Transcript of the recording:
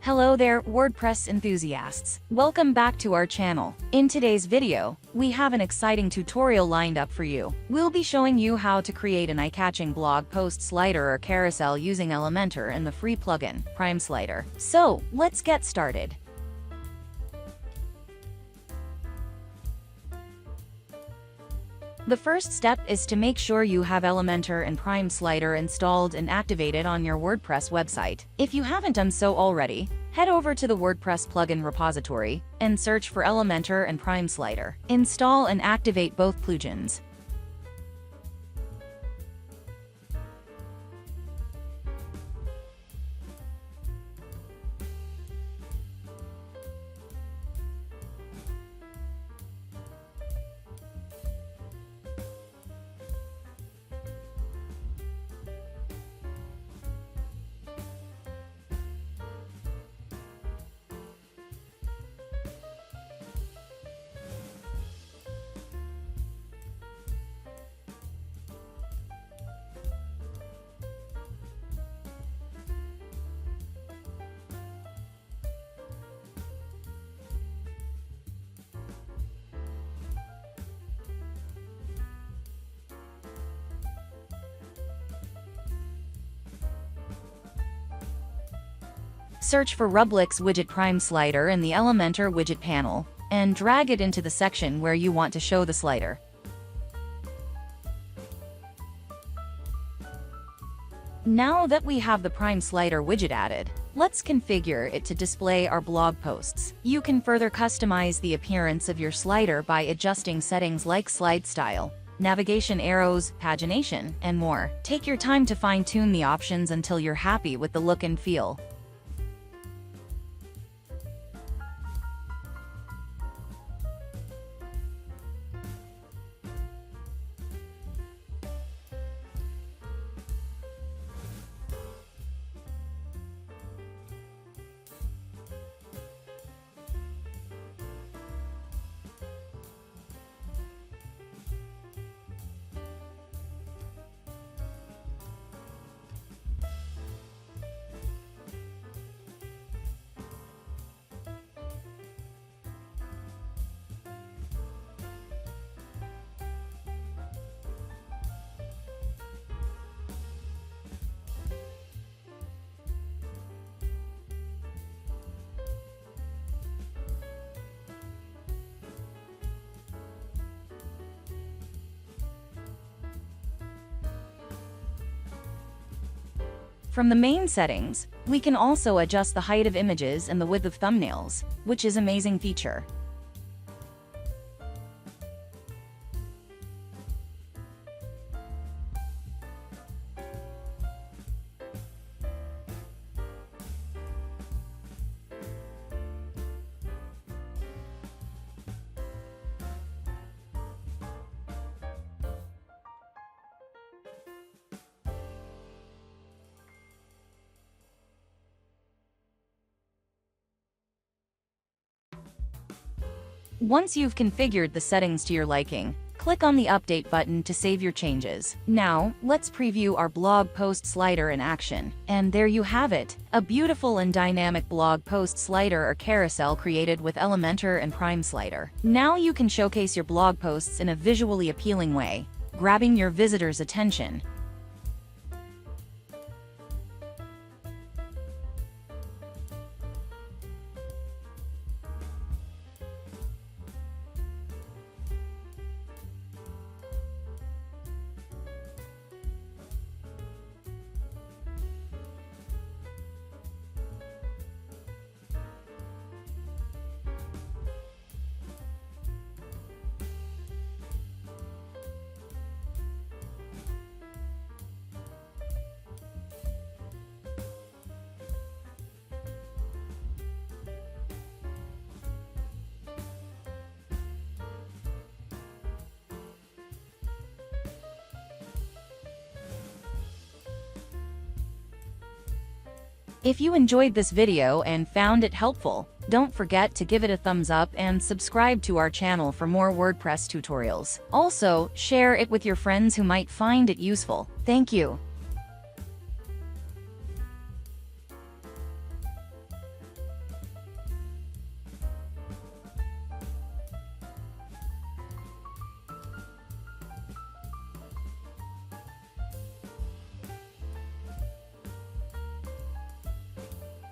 Hello there, WordPress enthusiasts. Welcome back to our channel. In today's video, we have an exciting tutorial lined up for you. We'll be showing you how to create an eye-catching blog post slider or carousel using Elementor and the free plugin, Prime Slider. So, let's get started. The first step is to make sure you have Elementor and Prime Slider installed and activated on your WordPress website. If you haven't done so already, head over to the WordPress plugin repository and search for Elementor and Prime Slider. Install and activate both plugins. Search for Rublix Widget Prime Slider in the Elementor widget panel, and drag it into the section where you want to show the slider. Now that we have the Prime Slider widget added, let's configure it to display our blog posts. You can further customize the appearance of your slider by adjusting settings like slide style, navigation arrows, pagination, and more. Take your time to fine-tune the options until you're happy with the look and feel. From the main settings, we can also adjust the height of images and the width of thumbnails, which is an amazing feature. Once you've configured the settings to your liking, click on the Update button to save your changes. Now, let's preview our blog post slider in action. And there you have it, a beautiful and dynamic blog post slider or carousel created with Elementor and Prime Slider. Now you can showcase your blog posts in a visually appealing way, grabbing your visitors' attention. If you enjoyed this video and found it helpful, don't forget to give it a thumbs up and subscribe to our channel for more WordPress tutorials. Also, share it with your friends who might find it useful. Thank you.